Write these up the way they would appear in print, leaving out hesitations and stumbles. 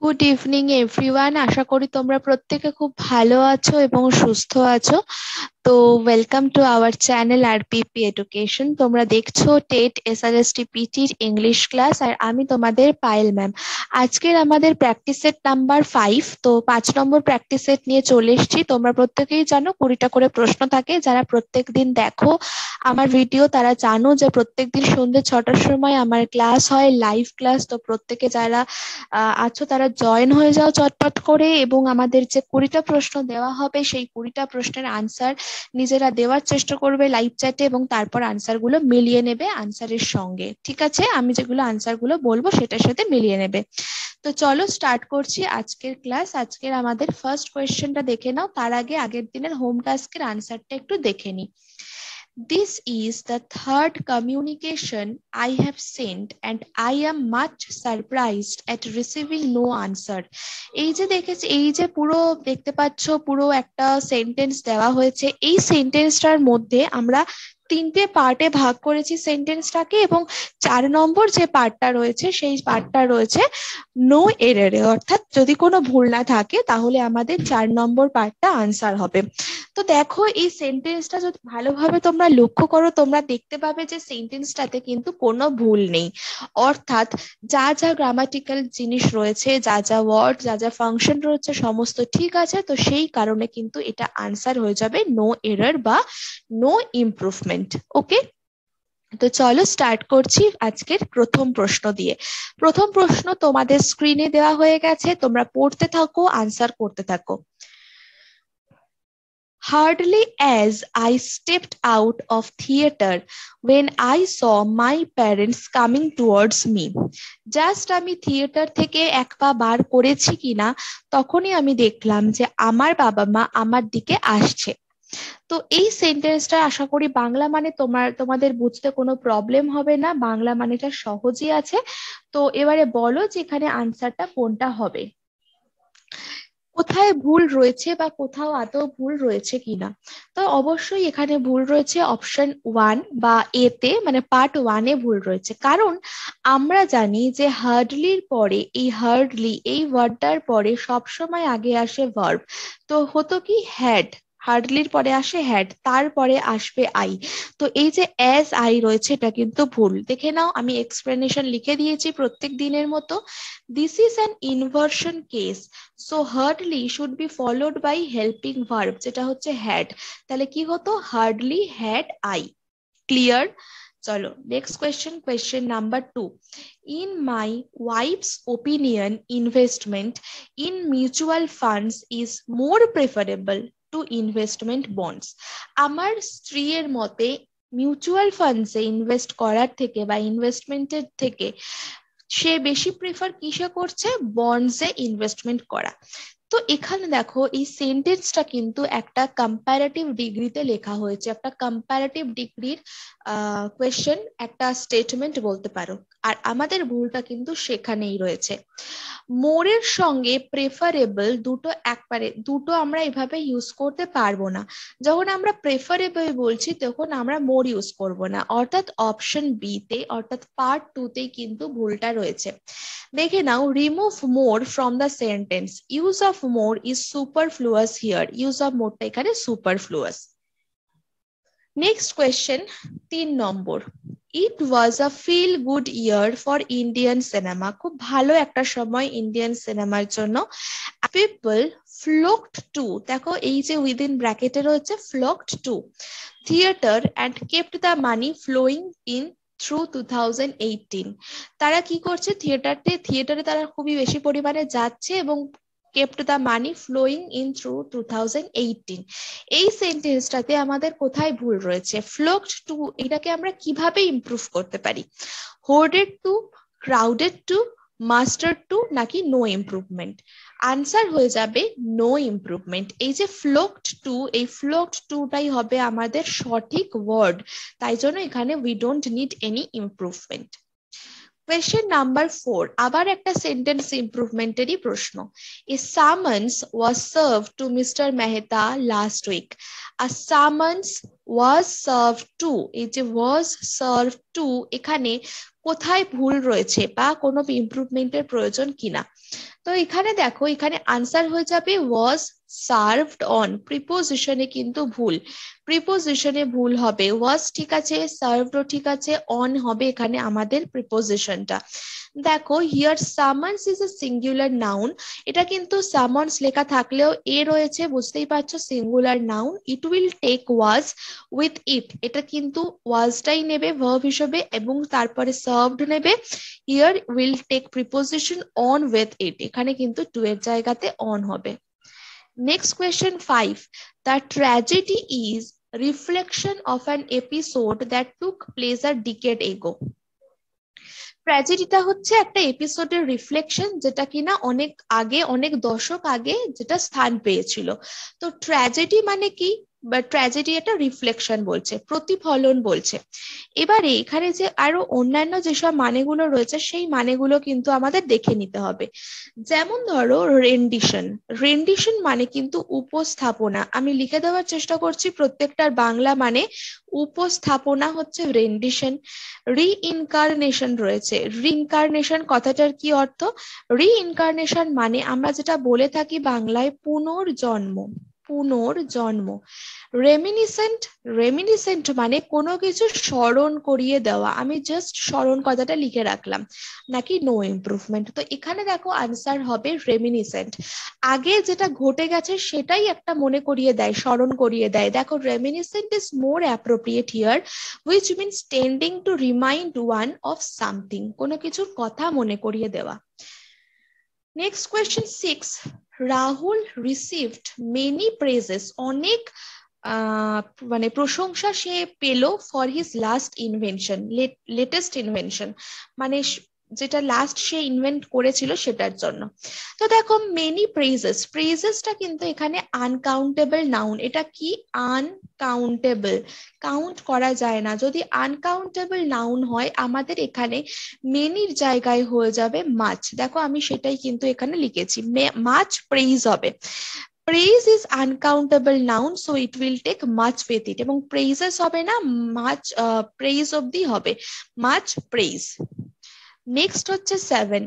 Good evening everyone. আশা করি তোমরা প্রত্যেকে খুব ভালো আছো এবং সুস্থ আছো। তো welcome to our channel RPP education. তোমরা দেখছো টেট এসআরএসটি পিটির ইংলিশ ক্লাস, আর আমি তোমাদের পায়েল ম্যাম। আজকের আমাদের প্র্যাকটিস সেট নাম্বার 5। তো 5 নম্বর প্র্যাকটিস সেট নিয়ে চলে এসেছি। তোমরা প্রত্যেকেই জানো 20টা করে প্রশ্ন থাকে। যারা প্রত্যেক দিন দেখো আমার ভিডিও তারা জানো যে প্রত্যেকদিন সন্ধ্যে 6টার সময় আমার ক্লাস হয়, লাইভ ক্লাস। তো প্রত্যেকে যারা আছো তারা জয়েন হয়ে যাও চটপট করে, এবং আমাদের যে 20টা প্রশ্ন দেওয়া হবে সেই 20টা প্রশ্নের আনসার নিজেরা দেওয়ার চেষ্টা করবে লাইভ চ্যাটে, এবং তারপর আনসার গুলো মিলিয়ে নেবে আনসারের সঙ্গে। ঠিক আছে, আমি যেগুলো আনসার গুলো বলবো সেটার সাথে মিলিয়ে নেবে। তো চলো স্টার্ট করছি আজকের ক্লাস। আজকের আমাদের ফার্স্ট কোয়েশ্চেনটা দেখে নাও, তার আগে আগের দিনের হোম টাস্কের আনসারটা একটু দেখে নিই। This is the third communication I have sent and I am much surprised at receiving no answer. এই যে দেখেছি, এই যে পুরো দেখতে পাচ্ছ পুরো একটা সেন্টেন্স দেওয়া হয়েছে। এই সেন্টেন্সটার মধ্যে আমরা তিনটে পার্টে ভাগ করেছি সেন্টেন্সটাকে, এবং 4 নম্বর যে পার্টটা রয়েছে সেই পার্টটা রয়েছে নো এররে, অর্থাৎ যদি কোনো ভুল না থাকে তাহলে আমাদের 4 নম্বর পার্টটা আনসার হবে। তো দেখো এই সেন্টেন্সটা যদি ভালোভাবে তোমরা লক্ষ্য করো, তোমরা দেখতে পাবে যে সেন্টেন্সটাতে কিন্তু কোনো ভুল নেই। অর্থাৎ যা যা গ্রামাটিক্যাল জিনিস রয়েছে, যা যা ওয়ার্ড, যা যা ফাংশন রয়েছে সমস্ত ঠিক আছে। তো সেই কারণে কিন্তু এটা আনসার হয়ে যাবে নো এরর বা নো ইমপ্রুভমেন্ট। ওকে, তো চলো স্টার্ট করছি আজকের প্রথম প্রশ্ন দিয়ে। প্রথম প্রশ্ন তোমাদের স্ক্রিনে দেওয়া হয়ে গেছে, তোমরা পড়তে থাকো, আনসার করতে থাকো। Hardly as I stepped out of theater when I saw my parents coming towards me. Just আমি থিয়েটার থেকে এক পা বার করেছি কিনা তখনই আমি দেখলাম যে আমার বাবা মা আমার দিকে আসছে। তো এই সেন্টেন্সটা আশা করি বাংলা মানে তোমাদের বুঝতে কোনো প্রবলেম হবে না, বাংলা মানেটা সহজই আছে। তো এবারে বলো যে এখানে আনসারটা কোনটা হবে, কোথায় ভুল রয়েছে বা কোথাও আদৌ ভুল রয়েছে কিনা। তো অবশ্যই এখানে ভুল রয়েছে অপশন 1 বা এতে, মানে পার্ট 1-এ ভুল রয়েছে। কারণ আমরা জানি যে হার্ডলির পরে এই হার্ডলি এই ওয়ার্ডটার পরে সবসময় আগে আসে ভার্ব। তো হতো কি হ্যাড, হার্ডলির পরে আসে হ্যাড, তারপরে আসবে আই। তো এই যে অ্যাজ আই রয়েছে এটা কিন্তু ভুল। দেখে নাও, আমি এক্সপ্লেনেশন লিখে দিয়েছি প্রত্যেক দিনের মতো। This is an inversion case, so hardly should be followed by helping verb, যেটা হচ্ছে হ্যাড। তাহলে কি হতো, হার্ডলি হ্যাড আই। ক্লিয়ার? চলো next question, question number 2। In my wife's opinion investment in mutual funds is more preferable to investment bonds. আমার স্ত্রীর মতে mutual ফান্ডসে invest করার থেকে বা ইনভেস্টমেন্টের থেকে সে বেশি প্রেফার কিসে করছে, বন্ডসে ইনভেস্টমেন্ট করা। তো এখানে দেখো এই সেন্টেন্সটা কিন্তু একটা কম্পারেটিভ ডিগ্রিতে লেখা হয়েছে, একটা কম্পারেটিভ ডিগ্রির কোয়েশ্চেন, একটা স্টেটমেন্ট বলতে পারো। আর আমাদের ভুলটা কিন্তু সেখানেই রয়েছে। মোরের সঙ্গে প্রেফারেবল দুটো আমরা এভাবে ইউজ করতে পারবো না। যখন আমরা প্রেফারেবল বলছি তখন আমরা মোর ইউজ করব না, অর্থাৎ অপশন বি তে, অর্থাৎ পার্ট 2 তে কিন্তু ভুলটা রয়েছে। দেখে নাও, remove more from the sentence, use of more is superfluous here, use of মোরটা এখানে superfluous. Next question 3 number. It was a feel good year for Indian cinema, খুব ভালো একটা সময় ইন্ডিয়ান সিনেমার জন্য। পিপল ফ্লোকড টু, দেখো এই যে উইদিন ব্র্যাকেটে রয়েছে flocked to theatre and kept the money flowing in through 2018। তারা কি করছে, থিয়েটারে তারা খুবই বেশি পরিমাণে যাচ্ছে এবং kept the money flowing in through 2018। এই সেন্টেন্সটাতে আমাদের কোথায় ভুল রয়েছে, ফ্লোকড টু এটাকে আমরা কিভাবে ইমপ্রুভ করতে পারি, hoarded to, crowded to, master to, নাকি নো ইমপ্রুভমেন্ট। আনসার হয়ে যাবে নো ইমপ্রুভমেন্ট। এই যে ফ্লোকড টু, এই ফ্লোকড টুটাই হবে আমাদের সঠিক ওয়ার্ড, তাই জন্য এখানে we don't need any improvement. Question number 4, আবার একটা সেন্টেন্স ইমপ্রুভমেন্টেরই প্রশ্ন। A summons was served to Mister Mehta last week. A summons was serve to, এই যে ওয়াজ সার্ভ টু এখানে কোথায় ভুল রয়েছে বা কোনো ইমপ্রুভমেন্টের প্রয়োজন কিনা। তো এখানে দেখো, এখানে আনসার হয়ে যাবে ওয়াজ সার্ভড অন। প্রিপোজিশনে কিন্তু ভুল, প্রিপোজিশনে ভুল হবে। ওয়াজ ঠিক আছে, সার্ভডও ঠিক আছে, অন হবে এখানে আমাদের প্রিপোজিশনটা। দেখো here summons is a singular noun, এটা কিন্তু সামান্স লেখা থাকলেও এ রয়েছে, বুঝতেই পারছো singular noun. It will take was with it, এটা কিন্তু ওয়াজটাই নেবে ভার্ব হিসেবে এবং তারপরে সার্ভড নেবে। Here will take preposition on with it, এখানে কিন্তু টু এর জায়গাতে অন হবে। Next question 5, the tragedy is reflection of an episode that took place a decade ago. ট্র্যাজেডিটা হচ্ছে একটা এপিসোডের রিফ্লেকশন, যেটা কিনা অনেক আগে, অনেক দশক আগে যেটা স্থান পেয়েছিল। তো ট্র্যাজেডি মানে কি, বা ট্র্যাজেডি একটা রিফ্লেকশন বলছে, প্রতিফলন বলছে। এবারে এখানে যে আরো অন্যান্য যেসব মানেগুলো রয়েছে সেই মানেগুলো কিন্তু আমাদের দেখে নিতে হবে। যেমন ধরো রেন্ডিশন, রেন্ডিশন মানে কিন্তু উপস্থাপনা। আমি লিখে দেওয়ার চেষ্টা করছি প্রত্যেকটার বাংলা মানে। উপস্থাপনা হচ্ছে রেন্ডিশন। রিইনকার্নেশন রয়েছে, রিইনকার্নেশন কথাটার কি অর্থ? রিইনকার্নেশন মানে আমরা যেটা বলে থাকি বাংলায় পুনর্জন্ম, পুনর্জন্ম। রেমিনিসেন্ট, রেমিনিসেন্ট মানে কোনো কিছু স্মরণ করিয়ে দেওয়া। আমি জাস্ট স্মরণ কথাটা লিখে রাখলাম, নাকি নো ইমপ্রুভমেন্ট। তো এখানে দেখো আনসার হবে রেমিনিসেন্ট। আগে যেটা ঘটে গেছে সেটাই একটা মনে করিয়ে দেয়, স্মরণ করিয়ে দেয়। দেখো reminiscent is more appropriate here, which means tending to remind one of something, কোনো কিছুর কথা মনে করিয়ে দেওয়া। Next question 6, Rahul received many praises, অনেক মানে প্রশংসা সে পেল for his last invention, latest invention মানে যেটা লাস্ট সে ইনভেন্ট করেছিল সেটার জন্য। তো দেখো মেনি প্রেজেস, প্রেজেসটা কিন্তু এখানে আনকাউন্টেবল নাউন। এটা কি? আনকাউন্টেবল, কাউন্ট করা যায় না। যদি আনকাউন্টেবল নাউন হয় আমাদের এখানে মেনির জায়গায় হয়ে যাবে মাছ। দেখো আমি সেটাই কিন্তু এখানে লিখেছি, মাছ প্রেইজ হবে। praise is uncountable noun, so it will take much with it, এবং praises হবে না, much praise অবধি হবে, much praise. নেক্সট হচ্ছে 7,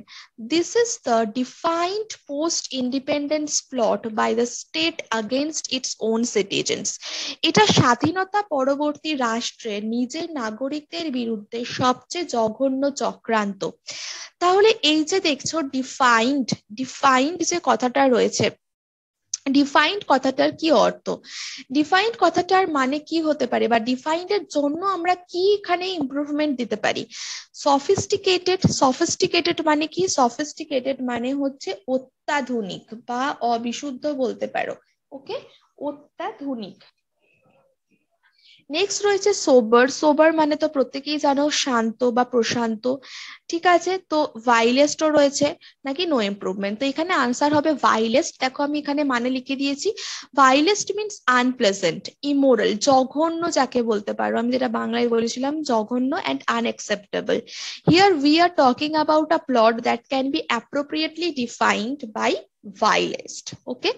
this is the defined post independence plot by the state against its own citizens. এটা স্বাধীনতা পরবর্তী রাষ্ট্রের নিজের নাগরিকদের বিরুদ্ধে সবচেয়ে জঘন্য চক্রান্ত। তাহলে এই যে দেখছো ডিফাইন্ড, ডিফাইন্ড যে কথাটা রয়েছে, ডিফাইন্ড কথাটার কি অর্থ? ডিফাইন্ড কথাটার মানে কি হতে পারে, বা ডিফাইন্ড এর জন্য আমরা কি এখানে ইমপ্রুভমেন্ট দিতে পারি? সফিস্টিকেটেড, সফিস্টিকেটেড মানে কি? সফিস্টিকেটেড মানে হচ্ছে অত্যাধুনিক বা অবিশুদ্ধ বলতে পারো। ওকে, অত্যাধুনিক। নেক্সট রয়েছে সোবার, সোবার মানে তো প্রত্যেকেই জানো শান্ত বা প্রশান্ত, ঠিক আছে। তো ভাইলেস্টও রয়েছে, নাকি নো ইমপ্রুভমেন্ট। তো এখানে আনসার হবে ভাইলেস্ট। দেখো আমি এখানে মানে লিখে দিয়েছি, ভাইলেস্ট মিনস আনপ্লেজেন্ট, ইমোরাল, জঘন্য যাকে বলতে পারো। আমি যেটা বাংলায় বলেছিলাম জঘন্য and unacceptable. Here we are talking about a plot that can be appropriately defined by vilest. Okay,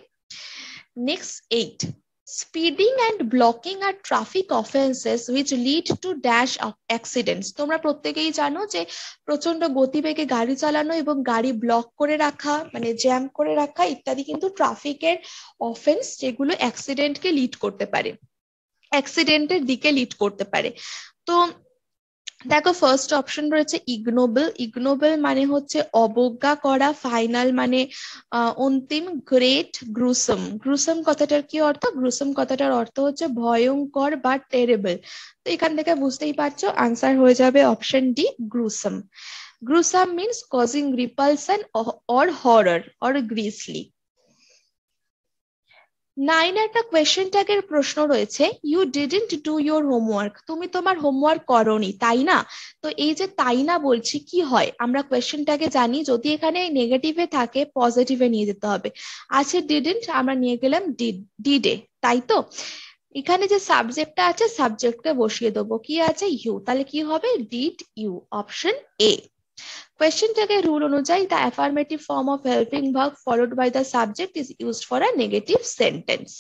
next 8, speeding and blocking are traffic offenses which lead to dash accidents. তোমরা প্রত্যেকেই জানো যে প্রচন্ড গতিবেগে গাড়ি চালানো এবং গাড়ি ব্লক করে রাখা মানে জ্যাম করে রাখা ইত্যাদি কিন্তু ট্রাফিকের অফেন্স, যেগুলো অ্যাক্সিডেন্টকে লিড করতে পারে, অ্যাক্সিডেন্টের দিকে লিড করতে পারে। তো দেখো ফার্স্ট অপশন রয়েছে ইগনোবল, ইগনোবল মানে হচ্ছে অবজ্ঞা করা, ফাইনাল মানে অন্তিম, গ্রেট, গ্রুসম, গ্রুসম কথাটার কি অর্থ? গ্রুসম কথাটার অর্থ হচ্ছে ভয়ঙ্কর বা টেরেবল। তো এখান থেকে বুঝতেই পারছো আনসার হয়ে যাবে option D, gruesome. Gruesome means causing repulsion or horror or grisly. 9 একটা কোয়েশ্চেন ট্যাগের প্রশ্ন রয়েছে, you didn't do your homework, তুমি তোমার হোমওয়ার্ক করোনি তাই না। তো এই যে তাই না বলছি কি হয়, আমরা কোয়েশ্চেন ট্যাগে জানি যদি এখানে নেগেটিভে থাকে পজিটিভে নিয়ে যেতে হবে। আছে ডিডন্ট, আমরা নিয়ে গেলাম ডিড, ডিডে, তাই তো। এখানে যে সাবজেক্টটা আছে সাবজেক্টকে বসিয়ে দেবো, কি আছে? ইউ, তাহলে কি হবে? Did you, option A. Question ট্যাগের রুল অনুযায়ী the affirmative form of helping verb followed by the subject is used for a negative sentence.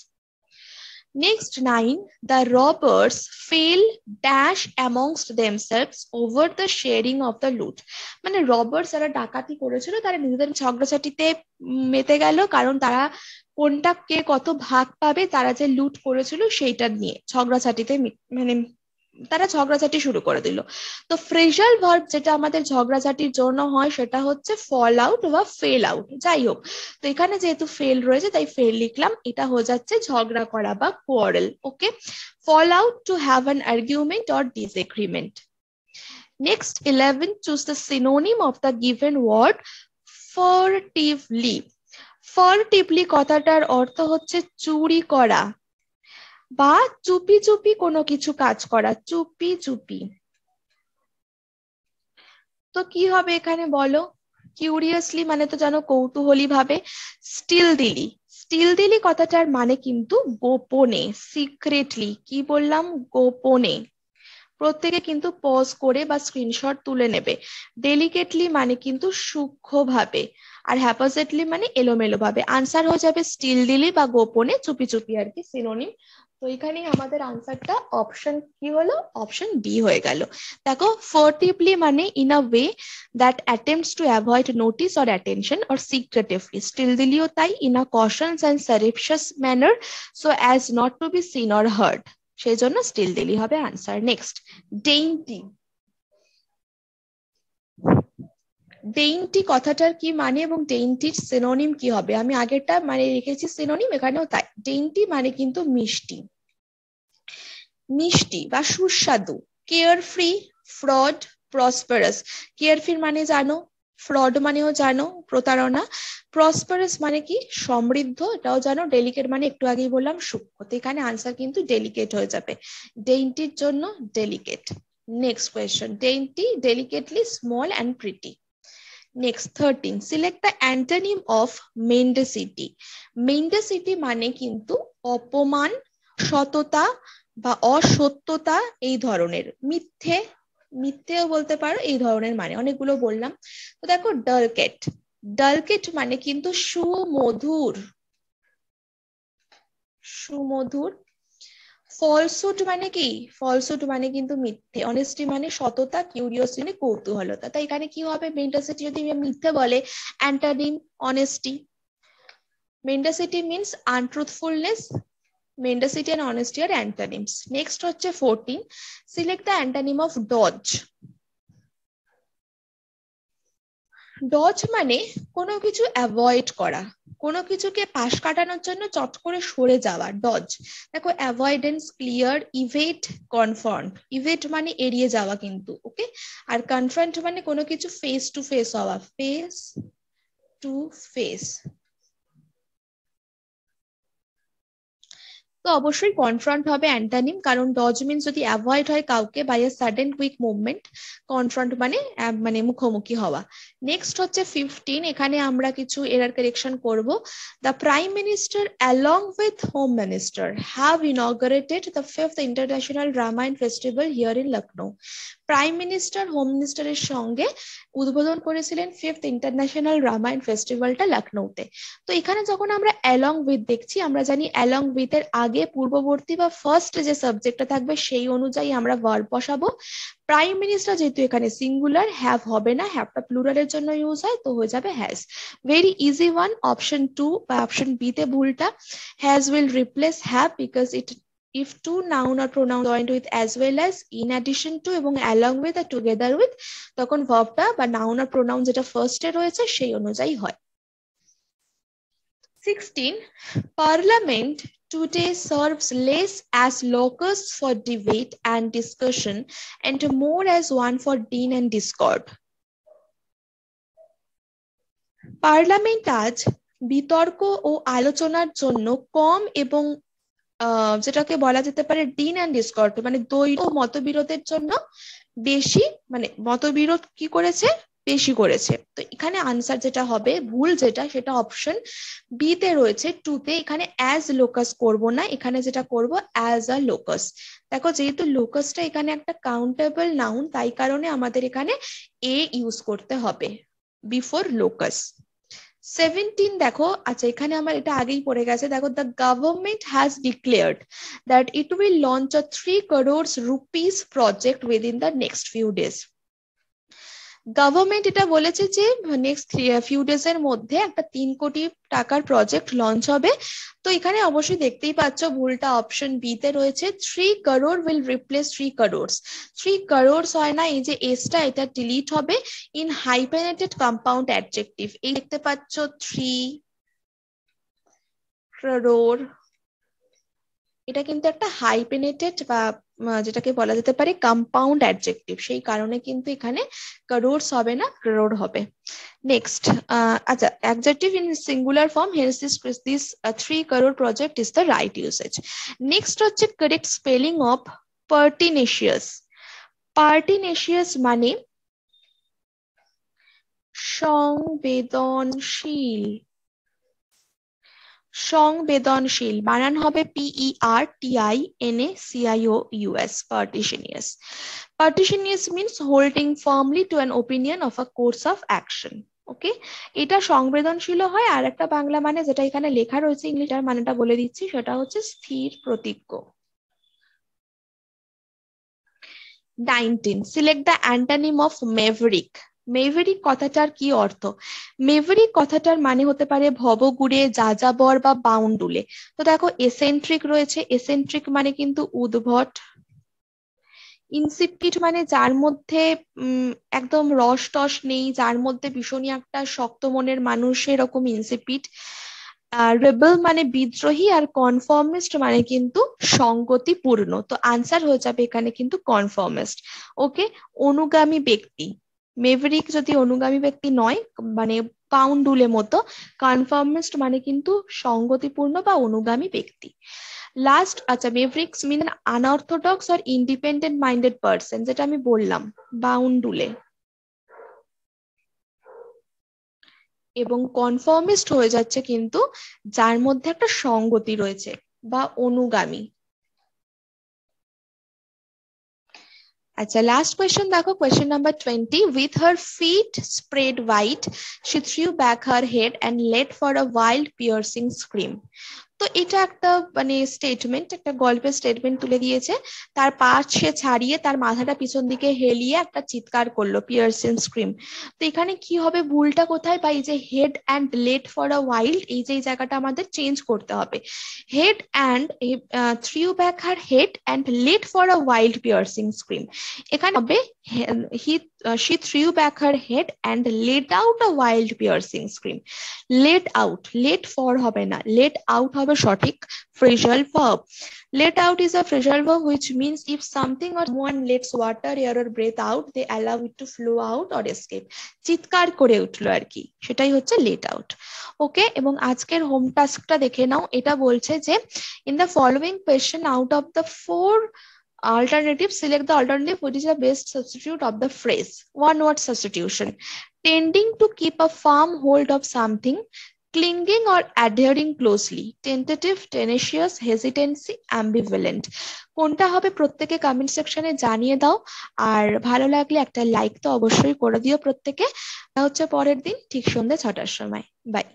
Next 9, the robbers fell dash amongst themselves over the sharing of the loot. মানে robbers যারা ডাকাতি করেছিল তারা নিজেদের ঝগড়াঝাটিতে মেতে গেল, কারণ তারা কোনটা কে কত ভাগ পাবে তারা যে লুট করেছিল সেইটা নিয়ে ঝগড়াঝাটিতে মানে তারা ঝগড়াঝাটি শুরু করে দিল। তো ফ্রেজাল ভার্ব যেটা আমাদের ঝগড়াঝাটির জন্য হয় সেটা হচ্ছে ফল আউট বা ফেল আউট, যাই হোক। তো এখানে যেহেতু ফেল রয়েছে তাই ফেল লিখলাম, এটা হয়ে যাচ্ছে ঝগড়া করা বা quarrel. Okay, fall out to have an argument or disagreement. Next 11, choose the synonym of the given word furtively. Furtively কথাটার অর্থ হচ্ছে চুরি করা বা চুপি চুপি কোনো কিছু কাজ করা, চুপি চুপি। তো কি হবে এখানে বলো? কিউরিয়াসলি মানে তো জানো কৌতূহলী ভাবে। স্টিল দিলি, স্টিল দিলি কথাটার মানে কিন্তু গোপনে, সিক্রেটলি। কি বললাম? গোপনে। প্রত্যেকে কিন্তু পজ করে বা স্ক্রিনশট তুলে নেবে। ডেলিকেটলি মানে কিন্তু সূক্ষ্মভাবে, আর হ্যাপাজেটলি মানে এলোমেলো ভাবে। আনসার হয়ে যাবে স্টিল দিলি বা গোপনে, চুপি চুপি আর কি, সিনোনিম। তো এখানে আমাদের আনসারটা অপশন কি হলো? অপশন বি হয়ে গেল। দেখো, ফার্টিভলি মানে in a way that attempts to avoid notice or attention or secretively. Stealthily তাই, in a cautious and surreptitious manner, so as not to be seen or heard. সেই জন্য still দিলি হবে answer. Next, ডেইনটি। ডেইনটি কথাটার কি মানে এবং ডেইনটির synonym কি হবে? আমি আগেরটা মানে রেখেছি সিনোনিম, এখানেও তাই। ডেইনটি মানে কিন্তু মিষ্টি, মিষ্টি বা সুস্বাদু। Carefree, fraud, prosperous. কেয়ারফ্রি মানে জানো, ফ্রড মানেও জানো প্রতারণা, প্রসপারাস মানে কি সমৃদ্ধ, এটাও জানো, ডেলিকেট মানে একটু আগেই বললাম সূক্ষ্ম। তো এখানে আনসার কিন্তু ডেলিকেট হয়ে যাবে, ডেইনটির জন্য delicate. Next question, dainty, delicately small and pretty. Next 13, select the antonym of mendacity. Mendacity মানে কিন্তু অপমান, সততা বা অসত্যতা, এই ধরনের। মিথ্যে, মিথ্যেও বলতে পারো, এই ধরনের মানে অনেকগুলো বললাম। তো দেখো, ডালকেট, ডালকেট মানে কিন্তু সুমধুর, সুমধুর। ফলসুট মানে কি? ফলসুট মানে কিন্তু মিথ্যে। অনেস্টি মানে সততা, কিউরিওসিটি মানে কৌতূহলতা। তাই এখানে কি হবে? মেন্ডাসিটি যদি মিথ্যে বলে, antonym honesty. Mendacity means untruthfulness, mendacity and honesty are antonyms. Next হচ্ছে 14, select the antonym of dodge. Dodge মানে কোনো কিছু অ্যাভয়েড করা, কোনো কিছুকে পাশ কাটানোর জন্য চট করে সরে যাওয়া, ডজ। দেখো, avoidance, clear, Yvette, confront. Yvette মানে এড়িয়ে যাওয়া কিন্তু, ওকে। আর কনফ্রন্ট মানে কোনো কিছু ফেস টু ফেস হওয়া, ফেস টু ফেস। তো অবশ্যই কনফ্রন্ট হবে অ্যান্টানিম, কারণ ডজ মিন্স যদি অ্যাভয়েড হয় কাউকে by a sudden quick movement, confront মানে মানে মুখোমুখি হওয়া। নেক্সট হচ্ছে 15, এখানে আমরা কিছু এরার কারেকশন করব। The prime minister along with home minister have inaugurated the 5th international Ramayan festival here in Lucknow. Prime minister home মিনিস্টারের সঙ্গে উদ্বোধন করেছিলেন 5th ইন্টারন্যাশনাল রামায়ণ ফেস্টিভ্যালটা লখনৌতে। তো এখানে যখন আমরা অ্যালং উইথ দেখছি, আমরা জানি অ্যালং উইথ এর আগে পূর্ববর্তী বা ফার্স্ট যে সাবজেক্টটা থাকবে সেই অনুযায়ী আমরা ভার্ব বসাবো। প্রাইম মিনিস্টার যেহেতু এখানে সিঙ্গুলার, হ্যাভ হবে না, হ্যাভটা প্লুরালের জন্য ইউজ হয়, তো হয়ে যাবে has. Very easy one, option 2 বা অপশন বি তে ভুলটা। Has will replace have because it if two noun or pronoun joined with as well as, in addition to এবং along with or together with, তখন ভার্বটা বা noun আর pronoun যেটা ফার্স্টে রয়েছে সেই অনুযায়ী হয়। 16, Parliament today serves less as locus for debate and discussion and more as one for din and discord. Parliament আজ বিতর্ক ও আলোচনার জন্য কম এবং যেটাকে বলা যেতে পারে ডিন অ্যান্ড ডিসকর্ড মানে দ্বৈত ও মতবিরোধের জন্য বেশি, মানে মতবিরোধ কি করেছে? বেশি করেছে। তো এখানে আনসার যেটা হবে, ভুল যেটা, সেটা অপশন বি তে রয়েছে, 2 তে। এখানে অ্যাজ লোকাস করব না, এখানে যেটা করব অ্যাজ আ লোকাস। দেখো, যেহেতু লোকাসটা এখানে একটা কাউন্টেবল নাউন, তাই কারণে আমাদের এখানে এ ইউজ করতে হবে বিফোর লোকাস। 17 দেখো, আচ্ছা এখানে আমার এটা আগেই পড়ে গেছে, দেখো the government has declared that it will launch a 3 crores rupees project within the next few days. Government এটা বলেছে যে নেক্সট ফিউ ডেজ এর মধ্যে একটা 3 কোটি টাকার প্রজেক্ট লঞ্চ হবে। তো এখানে অবশ্যই দেখতেই পাচ্ছ ভুলটা অপশন বি তে রয়েছে, 3 crore will replace 3 crores। 3 crores হয় না, এই যে এসটা এটা ডিলিট হবে ইন হাইফেনেটেড কম্পাউন্ড অ্যাডজেক্টিভ। এই দেখতে পাচ্ছ 3 crore, এটা কিন্তু একটা হাইফেনেটেড বা যেটাকে বলা যেতে পারে কম্পাউন্ড অ্যাডজেক্টিভ, সেই কারণে কিন্তু এখানে করোড়স হবে না, ক্রোড় হবে। নেক্সট, আচ্ছা adjective in singular form, hence this 3 crore project is the right usage. Next হচ্ছে correct spelling of pertinacious. Pertinacious মানে সংবেদনশীল। সংবেদনশীল বানান হবে PERTINACIOUS, partitionous. Partitionous means holding firmly to an opinion of a course of action. ওকে, এটা সংবেদনশীল হয়। আর একটা বাংলা মানে যেটা এখানে লেখা রয়েছে, ইংলিশের মানেটা বলে দিচ্ছি, সেটা হচ্ছে স্থির প্রতিজ্ঞ। 19, সিলেক্ট দ্য অ্যান্টোনিম অফ মেভরিক। মেভরিক কথাটার কি অর্থ? মেভরিক কথাটার মানে হতে পারে ভবঘুরে, যাযাবর বা বাউন্ডুলে। তো দেখো এসেন্ট্রিক রয়েছে, এসেন্ট্রিক মানে কিন্তু উদ্ভট। ইনসিপিড মানে যার মধ্যে একদম রস টস নেই, যার মধ্যে ভীষণই একটা শক্ত মনের মানুষ, এরকম ইনসিপিড। রেবেল মানে বিদ্রোহী, আর কনফর্মিস্ট মানে কিন্তু সংগতিপূর্ণ। তো আনসার হয়ে যাবে এখানে কিন্তু কনফর্মিস্ট। ওকে, অনুগামী ব্যক্তি। মেভরিক যদি অনুগামী ব্যক্তি নয়, মানে পাউন্ডুলে মতো, কনফর্মিস্ট মানে কিন্তু সংগতিপূর্ণ বা অনুগামী ব্যক্তি। লাস্ট, আচ্ছা মেভরিক্স মিন আনঅর্থোডক্স আর ইন্ডিপেন্ডেন্ট মাইন্ডেড পার্সন, যেটা আমি বললাম বাউন্ডুলে। এবং কনফর্মিস্ট হয়ে যাচ্ছে কিন্তু যার মধ্যে একটা সঙ্গতি রয়েছে বা অনুগামী। আচ্ছা লাস্ট কোয়েশ্চেন দেখো, question number 20, with her feet spread wide she threw back her head and let for a wild piercing scream. তো এটা একটা মানে স্টেটমেন্ট, একটা গল্পের স্টেটমেন্ট তুলে দিয়েছে। তার পা সে ছাড়িয়ে তার মাথাটা পিছন দিকে হেলিয়ে একটা চিৎকার করলো, পিয়ার্সিং স্ক্রিম। তো এখানে কি হবে, ভুলটা কোথায়? বা এই যে head and let for a wild, এই যে জায়গাটা আমাদের চেঞ্জ করতে হবে। Head and threw back her head and let for a wild piercing scream. এখানে হবে she threw back her head and let out a wild piercing scream. Let out, let for হবে না, let out হবে সঠিক phrasal verb. Let out is a phrasal verb which means if something or someone lets water, air or breath out, they allow it to flow out or escape. চিৎকার করে উঠলো আর কি, সেটাই হচ্ছে let out. ওকে, এবং আজকের হোম টাস্কটা দেখে নাও। এটা বলছে যে in the following question out of the four alternatives, select the alternative which is the best substitute of the phrase. One word substitution: tending to keep a firm hold of something, clinging or adhering closely, tentative, tenacious, hesitancy, ambivalent. কোনটা হবে প্রত্যেকে comment সেকশনে জানিয়ে দাও। আর ভালো লাগলে একটা like তো অবশ্যই করে দিও প্রত্যেকে। হচ্ছে পরের দিন ঠিক সন্ধ্যে 6টার সময়। বাই।